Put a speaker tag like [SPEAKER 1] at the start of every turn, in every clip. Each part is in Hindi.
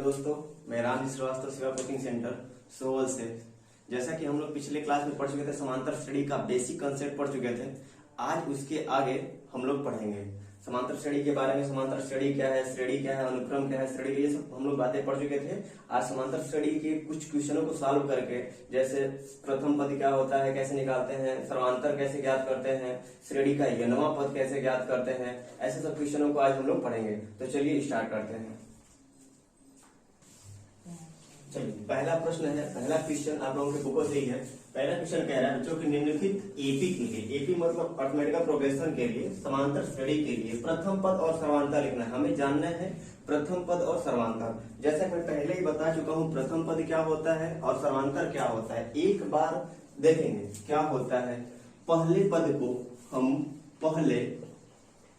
[SPEAKER 1] दोस्तों, मैं राम श्रीवास्तव सेवा कोचिंग सेंटर सोवल से। जैसा कि हम लोग पिछले क्लास में पढ़ चुके थे, समांतर श्रेणी का बेसिक कंसेप्ट पढ़ चुके थे। आज उसके आगे हम लोग पढ़ेंगे समांतर श्रेणी के बारे में। समांतर श्रेणी क्या है, श्रेणी क्या है, अनुक्रम क्या है, श्रेणी, ये सब हम लोग बातें पढ़ चुके थे। आज समांतर श्रेणी के कुछ क्वेश्चनों को सॉल्व करके, जैसे प्रथम पद क्या होता है, कैसे निकालते हैं, सर्वांतर कैसे ज्ञात करते हैं, श्रेणी का n वां पद कैसे ज्ञात करते हैं, ऐसे सब क्वेश्चनों को आज हम लोग पढ़ेंगे। तो चलिए स्टार्ट करते हैं। चलिए, पहला प्रश्न है, पहला क्वेश्चन आप लोगों के बुकों से ही है। पहला क्वेश्चन कह रहा है बच्चों की निम्नलिखित एपी के लिए, एपी मतलब अर्थमेटिकल प्रोग्रेशन के लिए, समांतर श्रेणी के लिए प्रथम पद और सर्वांतर लिखना है। हमें जानना है प्रथम पद और सर्वांतर। जैसा मैं पहले ही बता चुका हूँ, प्रथम पद क्या होता है और सर्वांतर क्या होता है, एक बार देखेंगे क्या होता है। पहले पद को हम पहले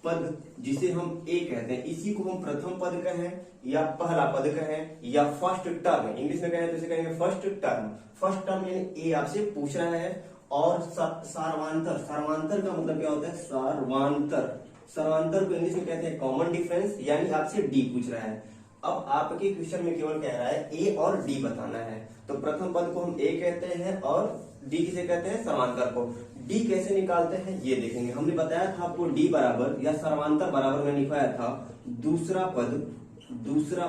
[SPEAKER 1] पद, जिसे हम ए कहते हैं, इसी को हम प्रथम पद कहें या पहला पद कहें या फर्स्ट टर्म, इंग्लिश में कहें तो इसे कहेंगे फर्स्ट टर्म। फर्स्ट टर्म यानी ए आपसे पूछ रहा है। और सर्वांतर, सर्वांतर का मतलब क्या होता है, सर्वांतर, सर्वांतर को इंग्लिश में कहते हैं कॉमन डिफरेंस, यानी आपसे डी पूछ रहा है। अब आपके क्वेश्चन में केवल कह रहा है ए और डी बताना है। तो प्रथम पद को हम ए कहते हैं और डी किसे कहते हैं, सर्वांतर को। डी कैसे निकालते हैं ये देखेंगे। हमने बताया था आपको डी बराबर या सर्वांतर बराबर में लिखाया था दूसरा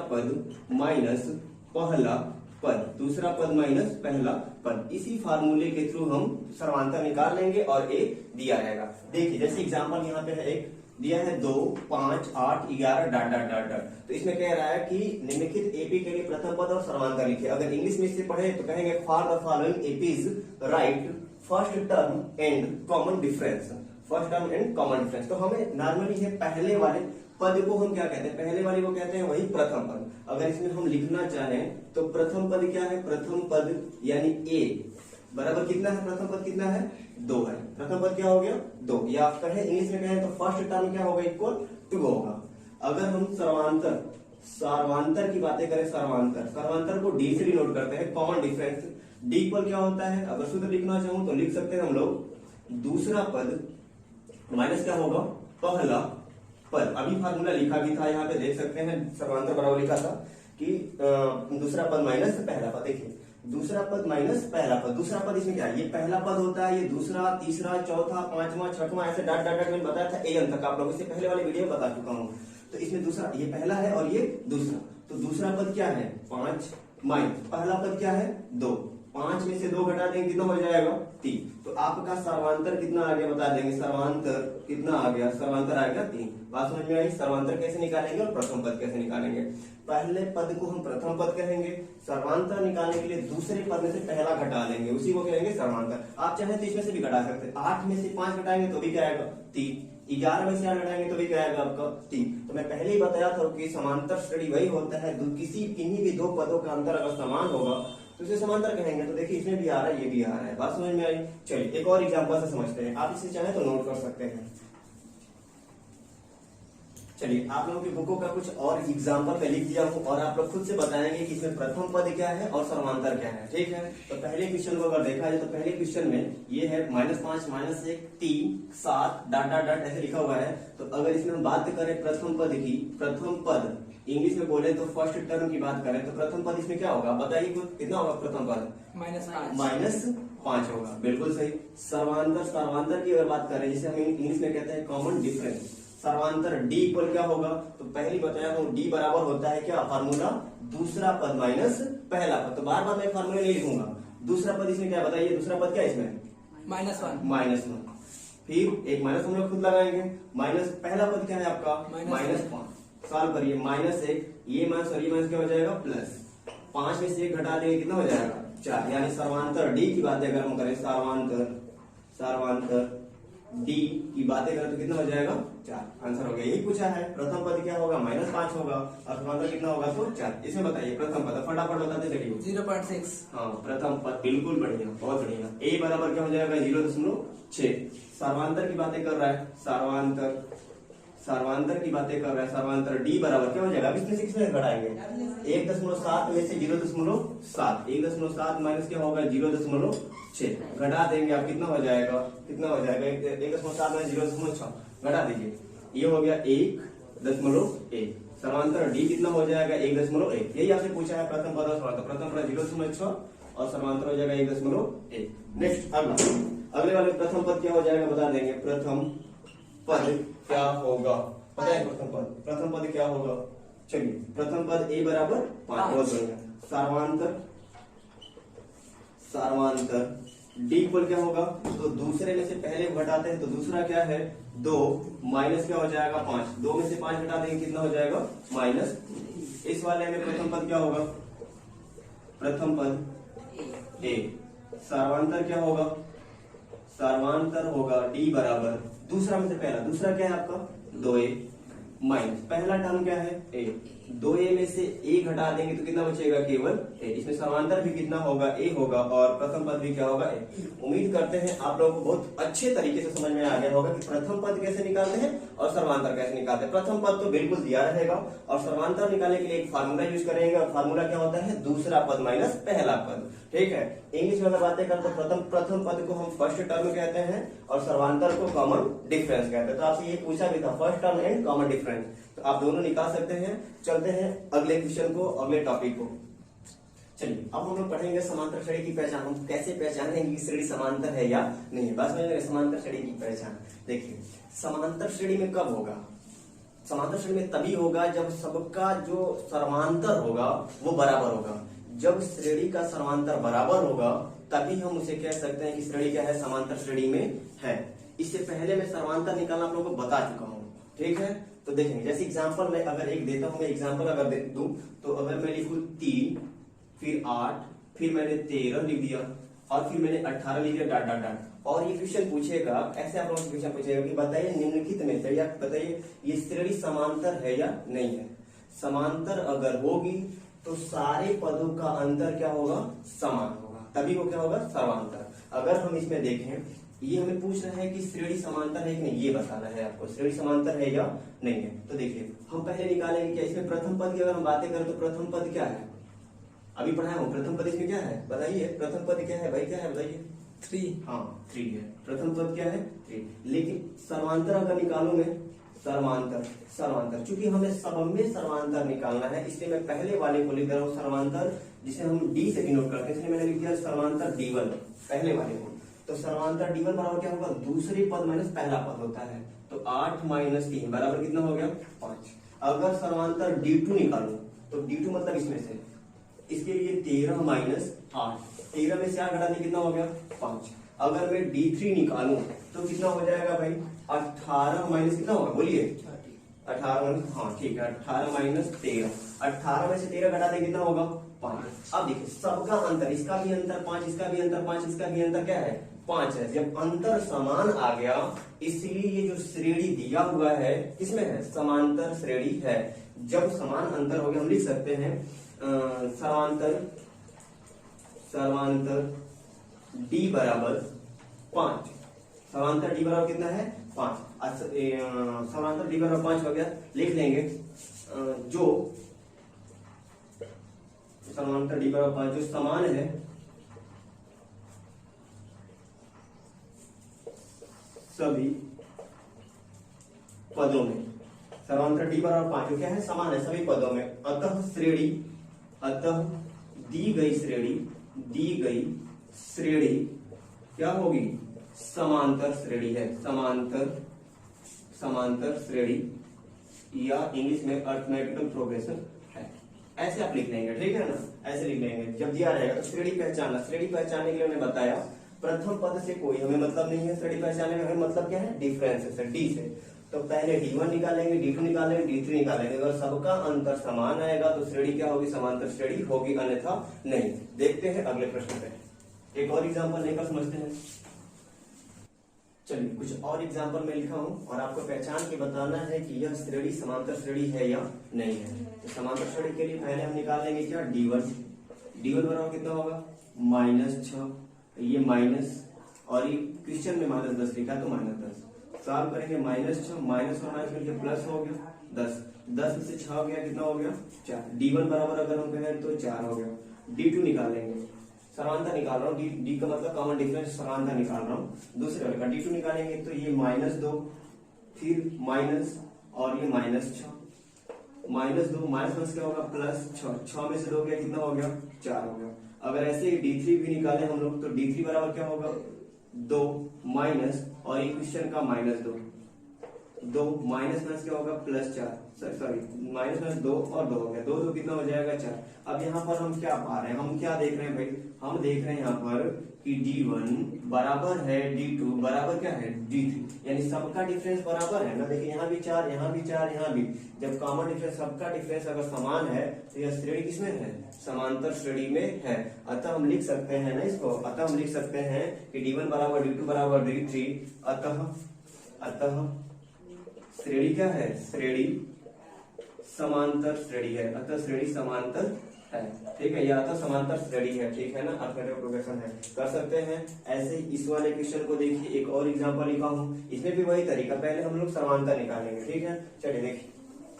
[SPEAKER 1] पद माइनस पहला पद, दूसरा पद माइनस पहला पद। इसी फार्मूले के थ्रू हम सर्वांतर निकाल लेंगे और ए दिया रहेगा। देखिए, जैसे एग्जांपल यहाँ पे है, एक दिया है 2, 5, 8, 11 डॉट डॉट डॉट डॉट। तो इसमें कह रहा है कि निम्नलिखित एपी के लिए प्रथम पद और सर्वांतर लिखिए। अगर इंग्लिश में इससे पढ़े तो कहेंगे for the following APs right first term and common difference, first term and common difference. तो हमें नॉर्मली है पहले वाले पद को हम क्या कहते हैं, पहले वाले को कहते हैं वही प्रथम पद। अगर इसमें हम लिखना चाहें तो प्रथम पद क्या है, प्रथम पद यानी ए बराबर कितना है, प्रथम पद कितना है, 2 है। प्रथम पद क्या हो गया, 2। या कहें इंग्लिश में कहें तो फर्स्ट टर्म क्या होगा, इक्वल 2 होगा। अगर हम सर्वांतर की बातें करें, सर्वांतर को डी से डिनोट करते हैं, कॉमन डिफरेंस। डी इक्वल क्या होता है, अगर शुद्ध लिखना चाहूं तो लिख सकते हैं हम लोग दूसरा पद माइनस क्या होगा, पहला पद। अभी फार्मूला लिखा भी था, यहाँ पे देख सकते हैं सर्वांतर बराबर लिखा था कि दूसरा पद माइनस पहला पद। देखिए, दूसरा पद माइनस पहला पद। दूसरा पद इसमें क्या है, ये पहला पद होता है, ये दूसरा, तीसरा, चौथा, पांचवा, छठवां, ऐसे डॉट डॉट डॉट मैंने बताया था एन तक। आप लोगों से पहले वाले वीडियो बता चुका हूँ। तो इसमें दूसरा, ये पहला है और ये दूसरा। तो दूसरा पद क्या है, 5 माइनस पहला पद क्या है, 2। 5 में से 2 घटा देंगे कितना हो जाएगा, 3। तो आपका सर्वांतर कितना आ गया बता देंगे, सर्वांतर कितना आ गया, सर्वांतर आ गया 3। बात समझ में आई। सर्वांतर कैसे निकालेंगे और प्रथम पद कैसे निकालेंगे। पहले पद को हम प्रथम पद कहेंगे, सर्वांतर निकालने के लिए दूसरे पद में से पहला घटा लेंगे, उसी को कहेंगे सर्वांतर। आप चाहे तो इसमें से भी घटा सकते हैं। 8 में से 5 घटाएंगे तो भी क्या आएगा, 3। 11 में से 8 घटाएंगे तो भी क्या आएगा आपका, 3। तो मैं पहले ही बताया था कि समांतर श्रेणी वही होता है, किसी किन्हीं भी 2 पदों का अंतर अगर समान होगा तो इसे समांतर कहेंगे। तो देखिए, इसमें भी आ रहा है, ये भी आ रहा है। बात समझ में आई। चलिए एक और एग्जांपल से समझते हैं। आप इसे चाहे तो नोट कर सकते हैं। चलिए, आप लोगों की बुकों का कुछ और एग्जांपल मैं लिख दिया हूं और आप लोग खुद से बताएंगे कि इसमें प्रथम पद क्या है और सर्वांतर क्या है। ठीक है, तो पहले क्वेश्चन को अगर देखा जाए तो पहले क्वेश्चन में ये है -5, -1, 3, 7 डॉट डॉट डॉट ऐसे लिखा हुआ है। तो अगर इसमें हम बात करें प्रथम पद की, प्रथम पद इंग्लिश में बोले तो फर्स्ट टर्म की बात करें तो प्रथम पद इसमें क्या होगा, बताइए कुछ, कितना होगा प्रथम पद, -5 होगा। बिल्कुल सही। सर्वांतर की अगर बात करें, जिसे हम इंग्लिश में कहते हैं कॉमन डिफरेंस, सर्वांतर डी इक्वल क्या होगा, तो पहले बताया हूं डी बराबर होता है क्या, फार्मूला दूसरा पद माइनस पहला पद। तो बार बार मैं फार्मूला नहीं लिखूंगा। दूसरा पद इसमें क्या बताइए, दूसरा पद क्या है इसमें, -1। फिर एक माइनस हम लोग खुद लगाएंगे, माइनस पहला पद क्या है आपका, -5। सॉल्व करिए, -1, ये माइनस और ये माइनस क्या हो जाएगा, प्लस। 5 में से 1 घटा देंगे कितना हो जाएगा, 4। यानी सर्वांतर डी की बातें अगर हम करें, सर्वांतर डी की बातें करें तो कितना हो जाएगा, 4। आंसर हो गया, यही पूछा है। प्रथम पद क्या होगा, -5 होगा और सर्वांतर कितना होगा, तो 4। इसमें बताइए प्रथम पद, फटाफट बताते चलिए।
[SPEAKER 2] 0.6।
[SPEAKER 1] हाँ, प्रथम पद, बिल्कुल बढ़िया, बहुत बढ़िया। ए बराबर क्या हो जाएगा, 0.6। सर्वांतर की बातें कर रहा है, सर्वांतर की बातें कर रहा है, सर्वांतर डी बराबर क्या हो जाएगा, अब इसमें से किसमें घटाएंगे, 1.7 में से 0.7, 1.7 माइनस क्या होगा, 0.6 घटा देंगे आप, कितना हो जाएगा, 1.7 में 0.6 घटा दीजिए, ये हो गया 1.1। समांतर डी कितना हो जाएगा 1.1। यही आपसे पूछा है प्रथम पद और समांतर। प्रथम पद 0.6 और समांतर हो जाएगा 1.1। नेक्स्ट अगले वाले प्रथम पद क्या हो जाएगा बता देंगे। प्रथम पद क्या होगा पता है? प्रथम पद क्या होगा? चलिए प्रथम पद a बराबर 5। बहुत बढ़िया। सार्वंतर डी इक्वल क्या होगा? तो दूसरे में से पहले को घटाते हैं तो दूसरा क्या है 2 माइनस क्या हो जाएगा 5। 2 में से 5 घटा देंगे कितना हो जाएगा माइनस। इस वाले में प्रथम पद क्या होगा? प्रथम पद ए। सार्वंतर क्या होगा? सार्वंतर होगा डी बराबर दूसरा में से पहला। दूसरा क्या है आपका 2a माइनस पहला टर्म क्या है a। 2a में से a घटा देंगे तो कितना बचेगा केवल a। इसमें समांतर भी कितना होगा a होगा और प्रथम पद भी क्या होगा a। उम्मीद करते हैं आप लोगों को बहुत अच्छे तरीके से समझ में आ गया होगा कि प्रथम पद कैसे निकालते हैं और सर्वांतर कैसे निकालते हैं। प्रथम पद तो बिल्कुल दिया रहेगा और सर्वांतर निकालने के लिए एक फार्मूला यूज करेंगे और फार्मूला क्या होता है दूसरा पद माइनस पहला पद। ठीक है। इंग्लिश में अगर बातें करें तो प्रथम पद को हम फर्स्ट टर्म कहते हैं और सर्वांतर को कॉमन डिफरेंस कहते हैं। तो आपसे ये पूछा भी था first term and common difference, तो आप दोनों निकाल सकते हैं। चलते हैं अगले क्वेश्चन को, अगले टॉपिक को। चलिए अब हम लोग पढ़ेंगे समांतर श्रेणी की पहचान। हम कैसे पहचानेंगे कि श्रेणी समांतर है या नहीं है। बस में समांतर श्रेणी की पहचान देखिए। समांतर श्रेणी में कब होगा? समांतर श्रेणी में तभी होगा जब सबका जो समांतर होगा वो बराबर होगा। जब श्रेणी का समांतर बराबर होगा तभी हम उसे कह सकते हैं कि श्रेणी क्या है समांतर श्रेणी में है। इससे पहले मैं समांतर निकालना आप लोगों को बता चुका हूँ। ठीक है। तो देखेंगे जैसे एग्जांपल मैं अगर एक देता हूं, मैं एग्जांपल अगर दे दूं तो अगर मैं लिखूं 3 फिर 8 फिर मैंने 13 लिख दिया और फिर मैंने 18 लिख दिया डॉट डॉट डॉट। और ये क्वेश्चन पूछेगा ऐसे आप लोगों से क्वेश्चन पूछेगा कि बताइए निम्नलिखित में से या बताइए ये श्रेणी समांतर है या नहीं है। समांतर अगर होगी तो सारे पदों का अंतर क्या होगा समान होगा, तभी वो क्या होगा समांतर। अगर हम इसमें देखें ये हमें पूछ रहा है कि श्रेणी समांतर है कि नहीं, ये बताना है आपको श्रेणी समांतर है या नहीं है। तो देखिए हम पहले निकालेंगे क्या इसमें प्रथम पद की अगर हम बातें करें तो प्रथम पद क्या है अभी पढ़ाया हूं। प्रथम पद इसमें क्या है बताइए। प्रथम पद क्या है भाई, क्या है बताइए? 3। हाँ 3 है। प्रथम पद क्या है 3। लेकिन सर्वांतर अगर निकालू मैं सर्वांतर चूंकि हमें सब में सर्वांतर निकालना है इसलिए मैं पहले वाले को लिख रहा हूँ सर्वांतर, जिसे हम डी से डिनोट करते हैं, इसलिए मैंने लिख दिया सर्वांतर D1 पहले वाले को। तो सर्वांतर D1 बराबर क्या होगा दूसरे पद माइनस पहला पद होता है। तो 8 माइनस 3 बराबर कितना हो गया 5। अगर सर्वांतर D2 निकालू तो D2 मतलब इसमें से इसके लिए 13 माइनस 8, 13 में से 8 घटा दें कितना हो गया 5। अगर मैं D3 निकालू तो कितना हो जाएगा भाई 18 माइनस कितना होगा बोलिए 18 माइनस, हाँ ठीक है 18 माइनस 13। 18 में से 13 घटा दें कितना होगा 5। अब देखिए सबका अंतर, इसका भी अंतर 5, इसका भी अंतर 5, इसका भी अंतर क्या है 5 है। जब अंतर समान आ गया इसलिए ये जो श्रेणी दिया हुआ है किसमें है समांतर श्रेणी है। जब समान अंतर हो गया हम लिख सकते हैं सर्वांतर D बराबर 5। समांतर D बराबर कितना है 5। समांतर D बराबर 5 हो गया, लिख लेंगे जो समांतर D बराबर 5 जो समान है सभी पदों में। समांतर D बराबर 5 जो क्या है समान है सभी पदों में। अतः दी गई श्रेणी क्या होगी समांतर श्रेणी है। समांतर श्रेणी या इंग्लिश में अरिथमेटिकल प्रोग्रेशन है। ऐसे आप लिख लेंगे ठीक है ना, ऐसे लिख लेंगे। जब दिया रहेगा तो श्रेणी पहचानना, श्रेणी पहचानने के लिए मैंने बताया प्रथम पद से कोई हमें मतलब नहीं है। श्रेणी पहचानने में हमें मतलब क्या है डिफरेंस से डी से। तो पहले D1 निकालेंगे, D2 निकालेंगे, D3 निकालेंगे। अगर सबका अंतर समान आएगा तो श्रेणी क्या होगी समांतर श्रेणी होगी, अन्यथा नहीं। देखते हैं अगले प्रश्न पे। एक और एग्जांपल लेकर समझते हैं। चलिए कुछ और एग्जांपल में लिखा हूं और आपको पहचान के बताना है कि यह श्रेणी समांतर श्रेणी है या नहीं है। तो समांतर श्रेणी के लिए पहले हम निकालेंगे क्या D1 बराबर कितना होगा -6, ये माइनस और ये क्वेश्चन में -10 लिखा तो -10। सॉल्व करेंगे -6 माइनस और माइनस करके प्लस हो गया 10, 10 में से 6 गया कितना हो गया 4। D1 बराबर अगर हम कहें तो 4 हो गया। D2 निकालेंगे, समांतर निकाल रहा हूँ, D का मतलब कॉमन डिफरेंस, समांतर निकाल रहा हूँ। दूसरे वाले का D2 निकालेंगे तो ये -2 फिर माइनस और ये -6 -2 माइनस क्या होगा +6, 6 में से 2 गया कितना हो गया 4 हो गया। अगर ऐसे ही D3 भी निकाले हम लोग तो D3 बराबर क्या होगा 2 माइनस और इक्वेशन का -2, 2 माइनस क्या होगा +4, सॉरी -2 और 2 हो गया, 2 कितना हो जाएगा 4। अब यहाँ पर हम क्या पा रहे हैं, हम क्या देख रहे हैं भाई, हम देख रहे हैं यहाँ पर कि D1 बराबर है D2 बराबर क्या है D3, यानी सबका डिफरेंस बराबर है ना। देखिए यहाँ भी 4, यहाँ भी 4, यहाँ भी, जब कॉमन डिफरेंस सबका डिफरेंस अगर समान है तो यह श्रेणी किसमें है, समांतर श्रेणी में है। अतः हम लिख सकते हैं ना इसको, अतः हम लिख सकते हैं कि D1 बराबर D2 बराबर D3, अतः श्रेणी क्या है, श्रेणी समांतर श्रेणी है, अतः श्रेणी समांतर है, ठीक है, या अतः समांतर श्रेणी है, ठीक है ना, अर्थमेटिक प्रोग्रेशन है, कर सकते हैं। ऐसे ही इस वाले क्वेश्चन को देखिए, एक और एग्जांपल लिखा हूँ, इसमें भी वही तरीका, पहले हम लोग समांतर निकालेंगे, ठीक है। चलिए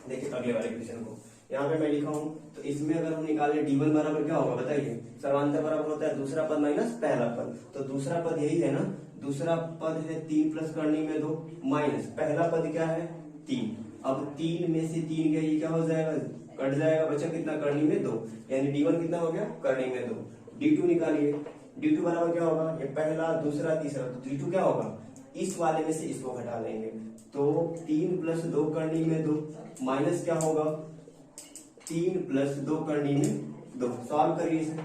[SPEAKER 1] देखिए अगले वाले क्वेश्चन को, यहाँ पे मैं लिखा हूँ, तो इसमें अगर हम निकाले D1 बराबर क्या होगा बताइए, समांतर बराबर होता है दूसरा पद माइनस पहला पद, तो दूसरा पद यही है ना, दूसरा पद है 3 प्लस करनी में 2 माइनस पहला पद क्या है 3। अब 3 में से 3 गया, ये क्या हो जाएगा, कट जाएगा, बचा कितना करनी में 2, यानी D1 कितना हो गया करनी में 2। D2 निकालिए, D2 बराबर क्या होगा, ये पहला दूसरा तीसरा, तो D2 क्या होगा, इस वाले में से इसको घटा लेंगे, तो 3 प्लस 2 करनी में 2 माइनस क्या होगा 3 प्लस 2 करनी में 2, सॉल्व करिए इसे,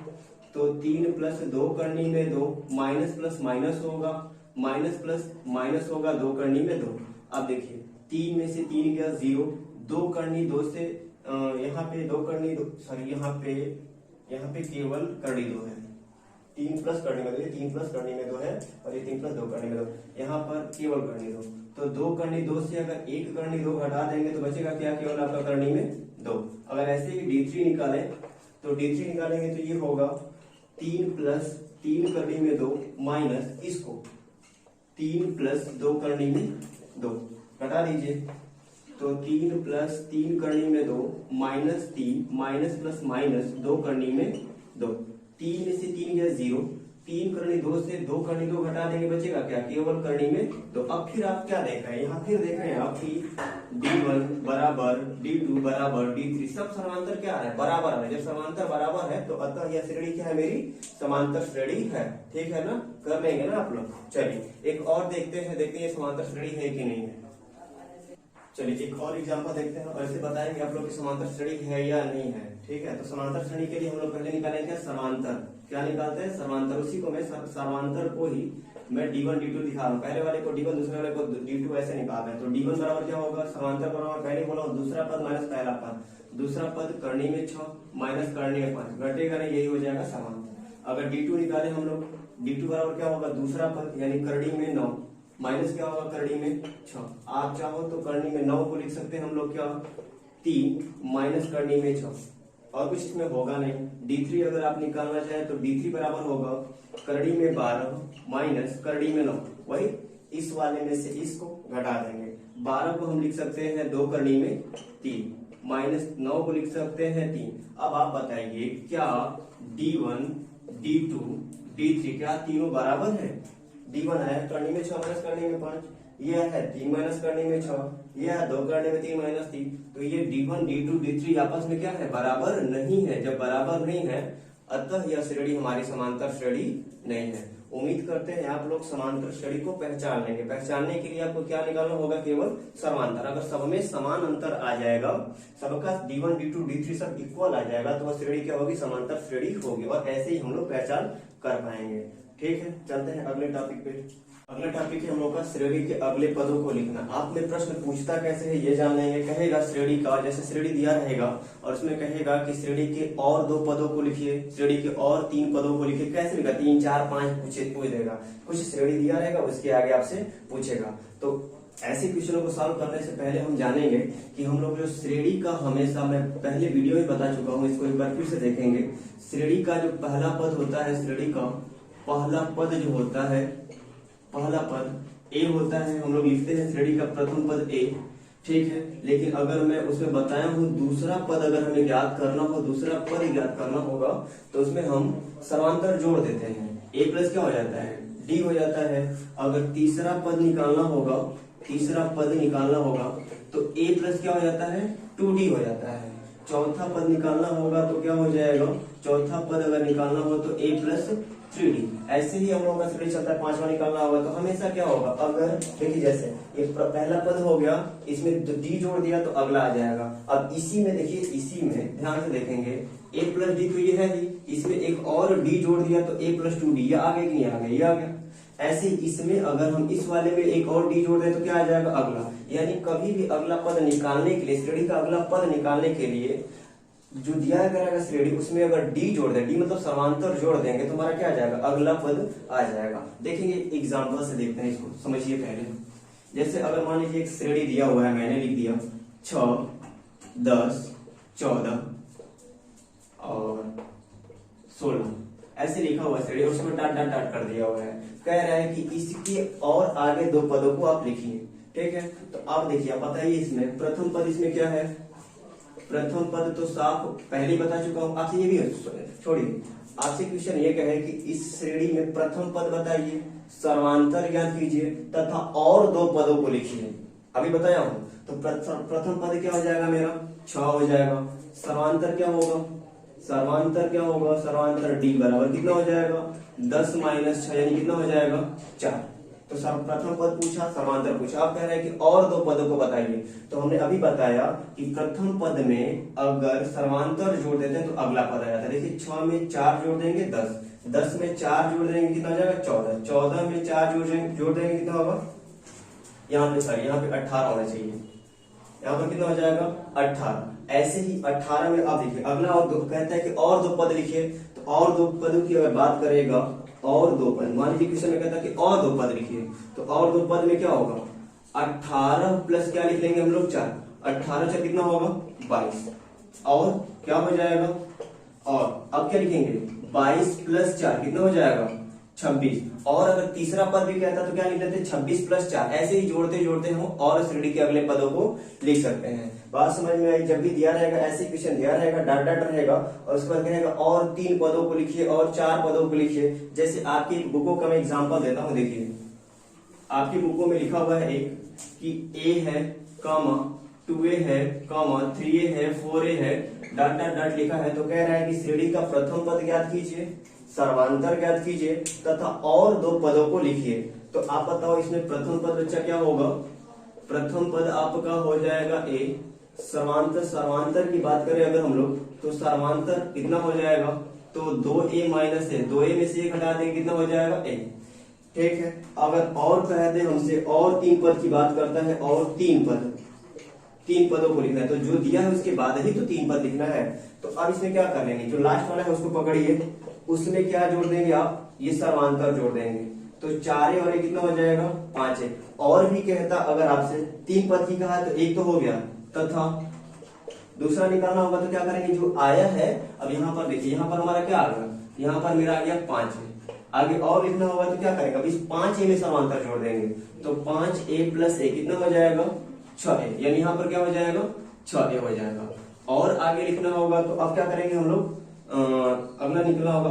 [SPEAKER 1] तो 3 प्लस 2 करनी में 2 माइनस प्लस माइनस होगा, माइनस प्लस माइनस होगा 2 करनी में 2। अब देखिए 3 में से 3 गया 0, 2 करनी 2 से यहाँ पे 2 करनी 2, सॉरी यहाँ पे केवल करनी 2 है, 3 प्लस करनी में 2, ये 3 प्लस करनी में 2 है और ये 3 प्लस 2 करनी में 2, यहाँ पर केवल करनी 2, तो 2 करनी 2 से अगर 1 करनी 2 घटा देंगे तो बचेगा क्या, केवल आपका करनी में 2। अगर ऐसे ही D3 निकालें तो D3 निकालेंगे तो ये होगा 3 प्लस 3 करनी में 2 माइनस इसको 3 प्लस 2 करनी में 2, घटा दीजिए, तो 3 प्लस 3 करनी में 2 माइनस 3 माइनस प्लस माइनस 2 करनी में 2, 3 में से 3 गया 0, 3 करनी 2 से 2 करनी 2 घटा देंगे, बचेगा क्या, केवल करनी में 2। अब फिर आप क्या देख रहे हैं, यहाँ फिर देख रहे हैं आप कि D1 बराबर D2 बराबर D3 सब समांतर क्या है, बराबर है। जब समांतर बराबर है तो अतः यह श्रेणी क्या है, मेरी समांतर श्रेणी है, ठीक है ना, कर लेंगे ना आप लोग। चलिए एक और देखते हैं समांतर श्रेणी है कि नहीं है। चलिए एक और एग्जांपल देखते हैं और इसे बताएंगे आप लोग की समांतर श्रेणी है या नहीं है, ठीक है। तो समांतर श्रेणी के लिए हम लोग पहले निकालेंगे समांतर, क्या निकालते हैं समांतर, उसी को मैं समांतर को ही मैं D1 D2 दिखा रहा हूँ, पहले वाले को D1 दूसरे वाले को D2 ऐसे निकाल रहे हैं। तो D1 बराबर क्या होगा, समांतर बराबर पहले बोला दूसरा पद माइनस पहला पद, दूसरा पद करनी में 6 माइनस करनी में 5, घटेगा नहीं, यही हो जाएगा समांतर। अगर D2 निकाले हम लोग, D2 बराबर क्या होगा, दूसरा पद यानी करनी में 9 माइनस क्या होगा करनी में 6, आप चाहो तो करनी में 9 को लिख सकते हैं हम लोग क्या 3 माइनस करनी में 6, और कुछ इसमें होगा नहीं। D3 अगर आप निकालना चाहें तो D3 बराबर होगा करनी में 12 माइनस करनी में 9, वही इस वाले में से इसको घटा देंगे, 12 को हम लिख सकते हैं 2 करनी में 3 माइनस 9 को लिख सकते हैं 3। अब आप बताइए क्या D1 D2 D3 क्या तीनों बराबर है, D1 है करनी में 6 माइनस करनी में 5, ये है 3 माइनस करनी में 6, ये है 2 करने में 3 माइनस 3, तो ये D1 D2 D3 आपस में क्या है, बराबर नहीं है। जब बराबर नहीं है अतः यह श्रेणी हमारी समांतर श्रेणी नहीं है। उम्मीद करते हैं आप लोग समांतर श्रेणी को पहचान लेंगे। पहचानने के लिए आपको क्या निकालना होगा, केवल समांतर। अगर सब में समान अंतर आ जाएगा, सबका D1 D2 D3 सब इक्वल आ जाएगा तो वह श्रेणी क्या होगी, समांतर श्रेणी होगी, और ऐसे ही हम लोग पहचान कर पाएंगे। ठीक है, चलते हैं अगले टॉपिक पे। अगला टॉपिक है हम लोग का श्रेणी के अगले पदों को लिखना। आप में प्रश्न पूछता कैसे है ये जान लेंगे। कहेगा श्रेणी का, जैसे श्रेणी दिया रहेगा और उसमें कहेगा कि श्रेणी के और 2 पदों को लिखिए, श्रेणी के और 3 पदों को लिखिए। कैसे लिखा, 3 4 5 पूछ देगा, कुछ श्रेणी दिया रहेगा उसके आगे आपसे पूछेगा। तो ऐसे क्वेश्चनों को सॉल्व करने से पहले हम जानेंगे कि हम लोग जो श्रेणी का, हमेशा मैं पहले वीडियो में बता चुका हूँ, इसको एक बार फिर से देखेंगे। श्रेणी का जो पहला पद होता है, श्रेणी का पहला पद जो होता है, पहला पद ए होता है, हम लोग लिखते हैं श्रेणी का प्रथम पद ए, ठीक है। लेकिन अगर मैं उसमें बताया हूँ दूसरा पद अगर हमें ज्ञात करना हो, दूसरा पद ज्ञात करना होगा तो उसमें हम समांतर जोड़ देते हैं, ए प्लस क्या हो जाता है, डी हो जाता है। अगर तीसरा पद निकालना होगा, तीसरा पद निकालना होगा तो ए प्लस क्या हो जाता है, 2d हो जाता है। चौथा पद निकालना होगा तो क्या हो जाएगा, चौथा पद अगर निकालना हो तो a प्लस 3d। ऐसे ही हम लोगों का श्रेणी चलता है, पांचवा निकालना होगा तो हमेशा क्या होगा, अगर देखिए जैसे ये पहला पद हो गया, इसमें d जोड़ दिया तो अगला आ जाएगा। अब इसी में देखिए, इसी में ध्यान से देखेंगे a प्लस डी तो ये है ही, इसमें एक और d जोड़ दिया तो a प्लस 2d, ये आ गया कि नहीं आ गया, ये आ गया। ऐसे इसमें अगर हम इस वाले में एक और d जोड़ दें तो क्या आ जाएगा, अगला। यानी कभी भी अगला पद निकालने के लिए, श्रेणी का अगला पद निकालने के लिए जो दिया गया श्रेणी उसमें अगर d जोड़ दें, d मतलब समांतर जोड़ देंगे तो हमारा क्या आ जाएगा, अगला पद आ जाएगा। देखेंगे एग्जांपल से देखते हैं, इसको समझिए पहले। जैसे अगर मान लीजिए एक श्रेणी दिया हुआ है, मैंने लिख दिया 6, 10, 14 और 16, ऐसे लिखा हुआ श्रेणी, उसमें डाट डाट डाट कर दिया हुआ है। कह रहा है कि इसके और आगे दो पदों को आप लिखिए, ठीक है। तो आप देखिए, आप बताइए इसमें प्रथम पद इसमें क्या है, प्रथम पद तो साफ पहले ही बता चुका हूं आपसे, ये भी छोड़िए। आपसे क्वेश्चन ये कहे कि इस श्रेणी में प्रथम पद बताइए, सर्वांतर ज्ञात कीजिए तथा और दो पदों को लिखिए। अभी बताया हूं, तो प्रथम पद क्या हो जाएगा मेरा, 6 हो जाएगा। सर्वांतर क्या होगा, सर्वांतर क्या होगा, सर्वांतर d बराबर कितना हो जाएगा, 10 माइनस 6 यानी कितना हो जाएगा, 4। तो प्रथम पद पूछा, सर्वांतर पूछा। आप कह रहे हैं कि और दो पदों को बताइए, तो हमने अभी बताया कि प्रथम पद में अगर सर्वांतर जोड़ देते हैं तो अगला पद आ जाता है। देखिए 6 में 4 जोड़ देंगे 10, 10 में 4 जोड़ देंगे कितना हो जाएगा, 14, 14 में 4 जोड़ देंगे कितना होगा, यहाँ पे सॉरी यहाँ पे 18 होना चाहिए, यहाँ पर कितना हो जाएगा 18। ऐसे ही 18 में आप देखिए अगला और दो कहता है कि और दो पद लिखिए, तो और दो पदों की अगर बात करेगा, और दो पद मान लीजिए क्वेश्चन में कहता है कि और दो पद लिखिए, तो और दो पद में क्या होगा, 18 प्लस क्या लिख लेंगे हम लोग 4, 18 से कितना होगा 22, और क्या हो जाएगा, और अब क्या लिखेंगे 22 प्लस 4 कितना हो जाएगा 26। और अगर तीसरा पद भी कहता तो क्या लिख लेते 26 प्लस 4। ऐसे ही जोड़ते जोड़ते हम और श्रेणी के अगले पदों को लिख सकते हैं। बात समझ में आई। जब भी दिया रहेगा ऐसे क्वेश्चन दिया रहेगा, डाट डाट रहेगा और उसके बाद कहेगा और 3 पदों को लिखिए और 4 पदों को लिखिए। जैसे आपकी बुकों का मैं एग्जाम्पल देता हूँ, देखिए आपकी बुकों में लिखा हुआ है एक कि a है कॉमा 2a है कॉमा 3a है 4a है, डाट डाट डाट लिखा है। तो कह रहा है कि श्रेणी का प्रथम पद ज्ञात कीजिए, सर्वांतर ज्ञात कीजिए तथा और दो पदों को लिखिए। तो आप बताओ इसमें प्रथम पद बच्चा क्या होगा, प्रथम पद आपका हो जाएगा a। सर्वांतर, सर्वांतर की बात करें अगर हम लोग तो सर्वांतर कितना हो जाएगा, तो 2a माइनस है, 2a में से 1 हटा देंगे कितना हो जाएगा a, ठीक है। अगर और कह दे हमसे और 3 पद की बात करता है, और 3 पदों को लिखना है, तो जो दिया है उसके बाद ही तो 3 पद लिखना है। तो अब इसमें क्या कर लेंगे, जो लास्ट वाला है उसको पकड़िए, उसमें क्या जोड़ देंगे आप, ये सर्वांतर जोड़ देंगे, तो 4 और 1 कितना हो जाएगा 5 है। और भी कहता अगर आपसे 3 पद की कहा तो एक तो हो गया, तथा दूसरा निकालना होगा तो क्या करेंगे, जो आया है अब यहाँ पर देखिए, यहाँ पर हमारा क्या आ गया, यहाँ पर मेरा आ गया 5 है। आगे और लिखना होगा तो क्या करेंगे, अब इस 5a में समांतर जोड़ देंगे, तो 5a प्लस a कितना हो जाएगा 6a, यानी यहाँ पर क्या हो जाएगा 6a हो जाएगा। और आगे लिखना होगा तो अब क्या करेंगे हम लोग, अगला निकलना होगा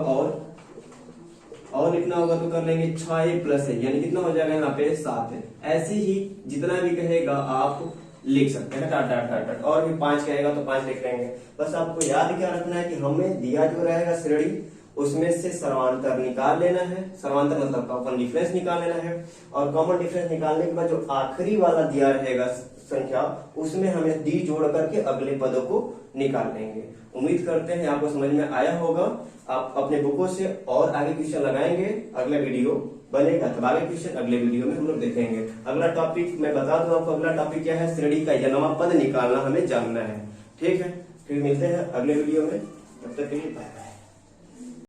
[SPEAKER 1] और लिखना होगा तो कर लेंगे 6a प्लस a, यानी कितना हो जाएगा यहाँ पे 7 है। ऐसे ही जितना भी कहेगा आप लिख सकते हैं, डाट डाट डाट डाट। और भी 5 कहेगा तो 5 लिख लेंगे। बस आपको याद क्या रखना है कि हमें दिया जो रहेगा श्रेणी उसमें से सर्वांतर निकाल लेना है, सर्वांतर मतलब कॉमन डिफरेंस निकाल लेना है, और कॉमन डिफरेंस निकालने के बाद जो आखिरी वाला दिया रहेगा संख्या उसमें हमें डी जोड़ करके अगले पदों को निकाल लेंगे। उम्मीद करते हैं आपको समझ में आया होगा। आप अपने बुकों से और आगे क्वेश्चन लगाएंगे, अगला वीडियो बनेगा तब आगे क्वेश्चन अगले वीडियो में हम लोग देखेंगे। अगला टॉपिक मैं बता दूं आपको, अगला टॉपिक क्या है, श्रेणी का जन्मा पद निकालना हमें जानना है, ठीक है। फिर मिलते हैं अगले वीडियो में, तब तक के लिए बाय।